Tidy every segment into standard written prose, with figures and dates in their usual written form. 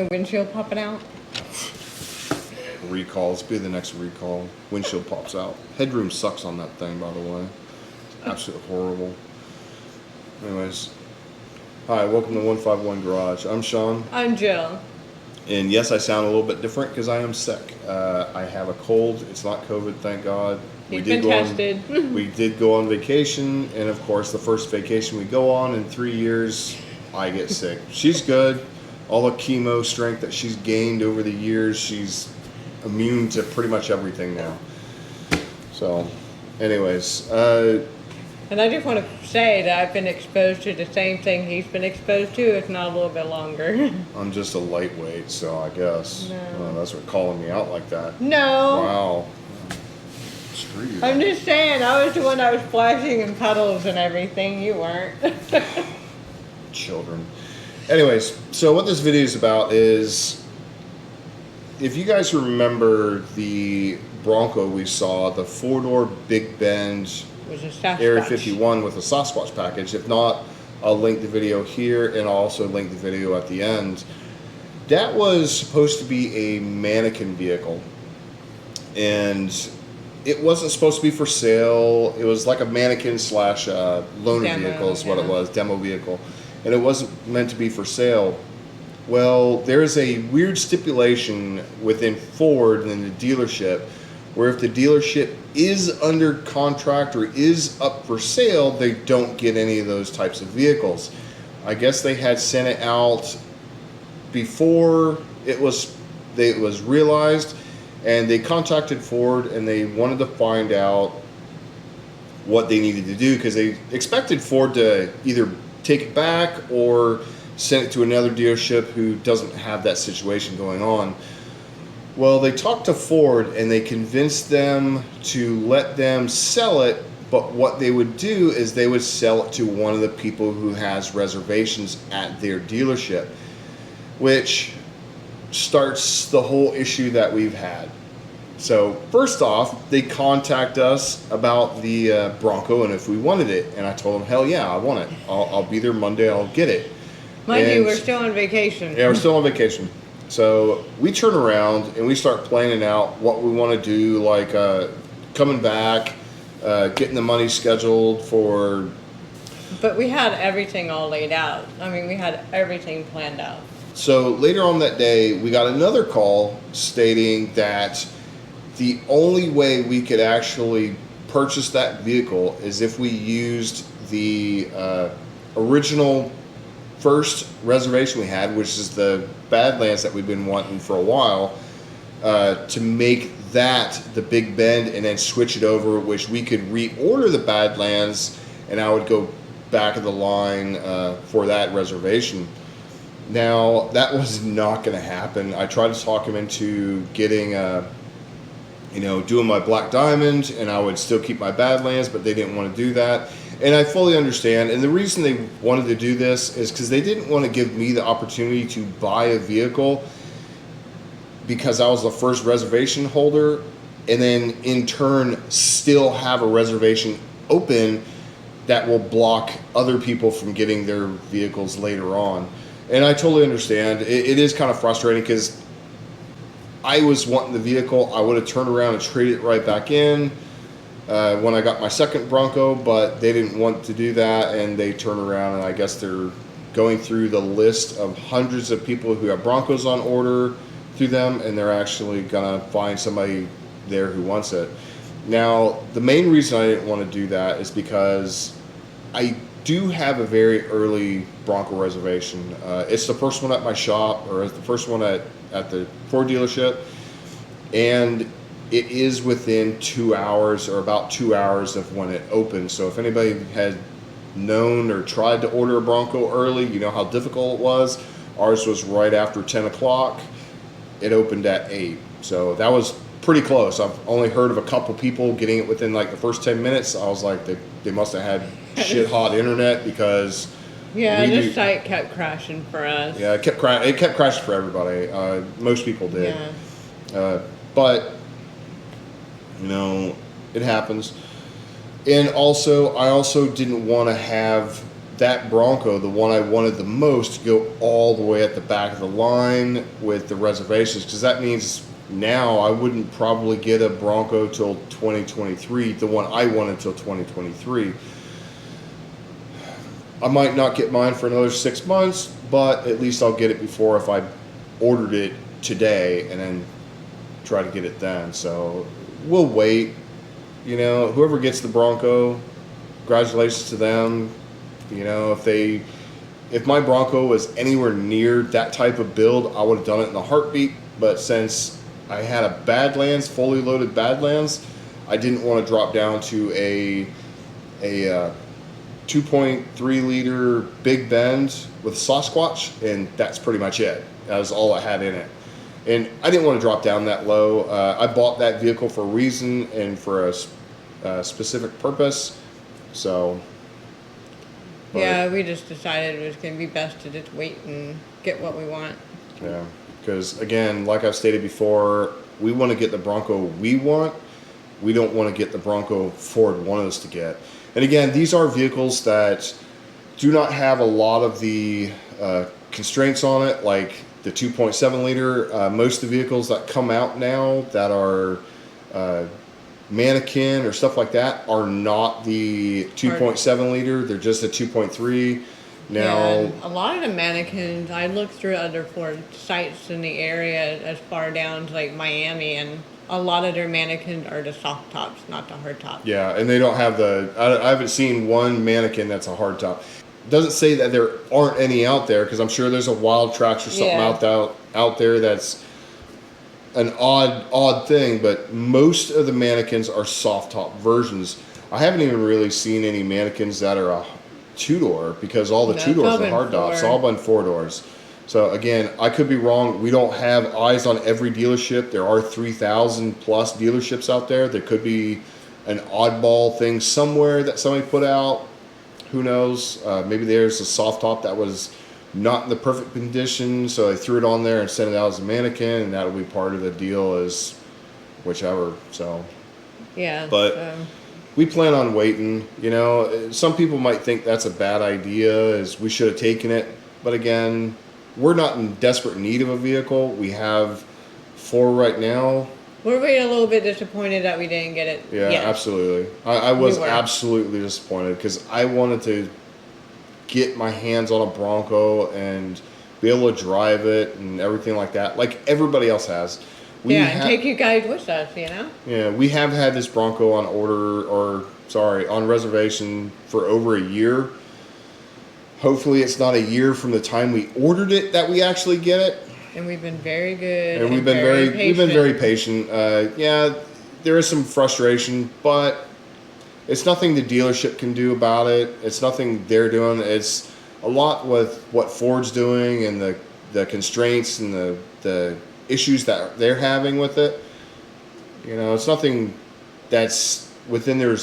the windshield popping out? Recalls. Be the next recall. Windshield pops out. Headroom sucks on that thing, by the way. Absolutely horrible. Anyways. Hi, welcome to 151 Garage. I'm Sean. I'm Jill. And yes, I sound a little bit different because I am sick. I have a cold. It's not COVID, thank God. He's been tested. We did go on vacation, and of course, the first vacation we go on in 3 years, I get sick. She's good. All the chemo strength that she's gained over the years, she's immune to pretty much everything now. So, anyways. And I just want to say that I've been exposed to the same thing he's been exposed to, if not a little bit longer. I'm just a lightweight, so I guess. No. That's what calling me out like that. No. Wow. Screw you. I'm just saying, I was the one that was splashing in puddles and everything. You weren't. Children. Anyways, so what this video is about is, if you guys remember the Bronco we saw, the 4-door Big Bend Area 51 with a Sasquatch package. If not, I'll link the video here and I'll also link the video at the end. That was supposed to be a mannequin vehicle, and it wasn't supposed to be for sale. It was like a mannequin slash loaner vehicle is what it was, demo vehicle, and it wasn't meant to be for sale. Well, there's a weird stipulation within Ford and the dealership where if the dealership is under contract or is up for sale, they don't get any of those types of vehicles. I guess they had sent it out before it was realized, and they contacted Ford and they wanted to find out what they needed to do because they expected Ford to either take it back or send it to another dealership who doesn't have that situation going on. Well, they talked to Ford and they convinced them to let them sell it, but what they would do is they would sell it to one of the people who has reservations at their dealership, which starts the whole issue that we've had. So first off, they contact us about the Bronco and if we wanted it, and I told them, hell yeah, I want it. I'll be there Monday, I'll get it. Mind you, we're still on vacation. Yeah, we're still on vacation. So we turn around and we start planning out what we want to do, like coming back, getting the money scheduled for... But we had everything all laid out. I mean, we had everything planned out. So later on that day, we got another call stating that the only way we could actually purchase that vehicle is if we used the original first reservation we had, which is the Badlands that we've been wanting for a while, to make that the Big Bend and then switch it over, which we could reorder the Badlands and I would go back of the line for that reservation. Now, that was not going to happen. I tried to talk him into getting, doing my Black Diamond, and I would still keep my Badlands, but they didn't want to do that. And I fully understand. And the reason they wanted to do this is because they didn't want to give me the opportunity to buy a vehicle because I was the first reservation holder, and then in turn still have a reservation open that will block other people from getting their vehicles later on. And I totally understand. It is kind of frustrating because I was wanting the vehicle. I would have turned around and traded it right back in when I got my second Bronco, but they didn't want to do that, and they turned around, and I guess they're going through the list of hundreds of people who have Broncos on order through them, and they're actually going to find somebody there who wants it. Now, the main reason I didn't want to do that is because I do have a very early Bronco reservation. It's the first one at my shop, or it's the first one at the Ford dealership, and it is within 2 hours or about 2 hours of when it opens. So if anybody had known or tried to order a Bronco early, you know how difficult it was. Ours was right after 10 o'clock. It opened at 8. So that was pretty close. I've only heard of a couple people getting it within like the first 10 minutes. I was like, they must have had shit hot internet because... Yeah, this site kept crashing for us. Yeah, it kept crashing for everybody. Most people did. Yeah. But... it happens. And also, I also didn't want to have that Bronco, the one I wanted the most, to go all the way at the back of the line with the reservations, because that means now I wouldn't probably get a Bronco till 2023, the one I wanted till 2023. I might not get mine for another 6 months, but at least I'll get it before if I ordered it today and then try to get it then. So we'll wait. You know, whoever gets the Bronco, congratulations to them. You know, if my Bronco was anywhere near that type of build, I would have done it in a heartbeat. But since I had a Badlands, fully loaded Badlands, I didn't want to drop down to a 2.3 liter Big Bend with Sasquatch, and that's pretty much it. That was all I had in it. And I didn't want to drop down that low. I bought that vehicle for a reason and for a specific purpose. So, yeah, we just decided it was going to be best to just wait and get what we want. Yeah, because again, like I've stated before, we want to get the Bronco we want. We don't want to get the Bronco Ford wanted us to get. And again, these are vehicles that do not have a lot of the constraints on it, like the 2.7 liter. Most of the vehicles that come out now that are mannequin or stuff like that are not the 2.7 liter. They're just a 2.3. Now, yeah, a lot of the mannequins, I looked through other Ford sites in the area as far down to like Miami, and a lot of their mannequins are the soft tops, not the hard tops. yeah, and they don't have I haven't seen one mannequin that's a hard top. Doesn't say that there aren't any out there, because I'm sure there's a Wild Tracks or something out there that's an odd thing, but most of the mannequins are soft top versions. I haven't even really seen any mannequins that are a two-door, because all the two-doors are hard tops. It's all been four-doors. So again, I could be wrong. We don't have eyes on every dealership. There are 3,000 plus dealerships out there. There could be an oddball thing somewhere that somebody put out. Who knows? Maybe there's a soft top that was not in the perfect condition, so they threw it on there and sent it out as a mannequin, and that'll be part of the deal as whichever. So yeah, but we plan on waiting. You know, some people might think that's a bad idea, as we should have taken it. But again, we're not in desperate need of a vehicle. We have 4 right now. We're a little bit disappointed that we didn't get it. Yeah, yet. absolutely. I was absolutely disappointed, because I wanted to get my hands on a Bronco and be able to drive it and everything like that, like everybody else has. And take you guys with us, you know? Yeah, we have had this Bronco on reservation for over a year. Hopefully it's not a year from the time we ordered it that we actually get it. And we've been very good. And we've been very patient. Yeah, there is some frustration, but it's nothing the dealership can do about it. It's nothing they're doing. It's a lot with what Ford's doing and the constraints and the issues that they're having with it. You know, it's nothing that's within their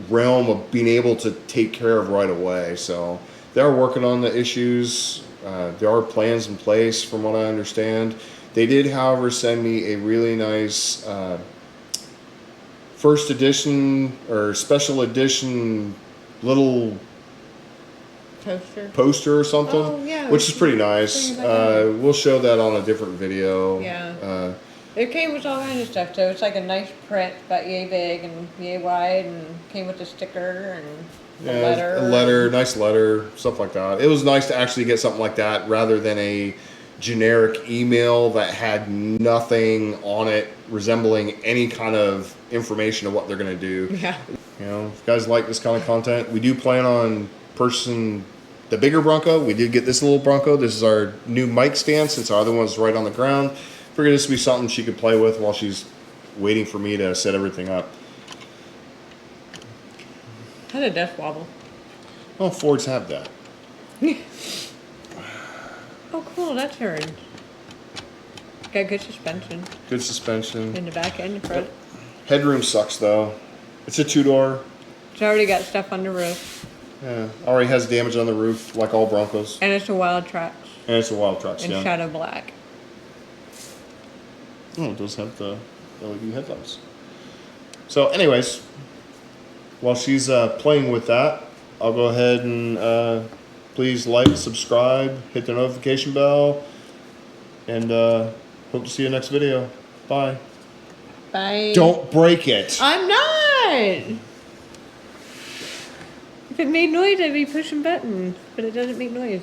realm of being able to take care of right away. So they're working on the issues. There are plans in place from what I understand. They did, however, send me a really nice first edition or special edition little poster or something. Oh, yeah, which is pretty nice. We'll show that on a different video. Yeah. It came with all kinds of stuff, so it's like a nice print, about yay big and yay wide, and came with a sticker and a letter. Nice letter, stuff like that. It was nice to actually get something like that rather than a generic email that had nothing on it resembling any kind of information of what they're going to do. Yeah. You know, if you guys like this kind of content, we do plan on purchasing the bigger Bronco. We did get this little Bronco. This is our new mic stand, since our other one's right on the ground. Figured this would be something she could play with while she's waiting for me to set everything up. How did desk wobble? Well, Fords have that. Oh, cool. That's hers. Got good suspension. Good suspension. In the back and the front. Headroom sucks, though. It's a 2-door. It's already got stuff on the roof. Yeah, already has damage on the roof, like all Broncos. And it's a Wild Tracks. And Shadow black. Oh, it does have the LED headlights. So anyways, while she's playing with that, I'll go ahead and please like, subscribe, hit the notification bell, and hope to see you next video. Bye. Bye. Don't break it. I'm not. If it made noise, I'd be pushing buttons, but it doesn't make noise.